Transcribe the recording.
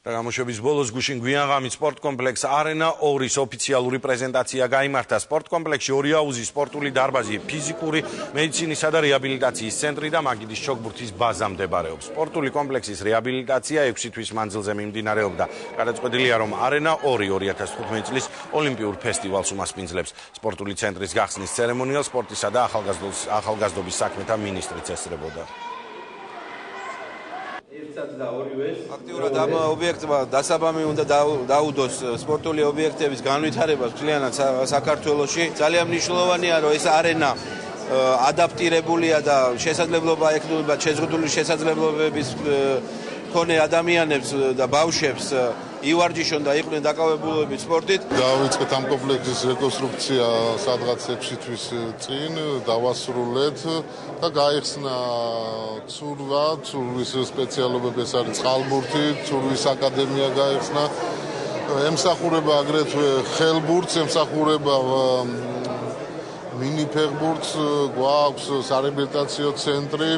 და გამოშვების ბოლოს გუშინ გვიანღამის სპორტ კომპლექს არენა 2-ის ოფიციალური პრეზენტაცია გაიმართა. სპორტ კომპლექსში 2 აუზის სპორტული დარბაზი, ფიზიკური მეცინისა და რეაბილიტაციის ცენტრი და მაგიდის ჩოგბურთის ბაზა მდებარეობს. სპორტული კომპლექსის რეაბილიტაცია 6 თვის მანძილზე მიმდინარეობდა. გადაწყვეტილია, რომ არენა 2 2015 წლის ოლიმპიურ ფესტივალს უმასპინძლებს. სპორტული ცენტრის გახსნის ცერემონიალს სპორტისა და ახალგაზრდობის საქმეთა მინისტრიც ესწრებოდა. აქტიურად ამ ობიექტმა დასაბამი უნდა დაუდოს სპორტული ობიექტების განვითარებას მთლიანად საქართველოში. ძალიან მნიშვნელოვანია, რომ ეს არენა ადაპტირებულია და შესაძლებლობა ექნება შეზღუდული შესაძლებლობების მქონე ადამიანებს და ბავშვებს ივარჯიშონ და იყვნენ დაკავებულები სპორტით. დავიწყეთ ამ კომპლექსის რეკონსტრუქცია სადღაც 6 თვის წინ, დავასრულეთ და გაიხსნა ცურვა, ცურვის სპეციალობები, ეს არის წყალბურთი, ცურვის აკადემია გაიხსნა. ემსახურება აგრეთვე ხელბურთს, ემსახურება მინიფეხბურთს, გვაქვს სარეაბილიტაციო ცენტრი.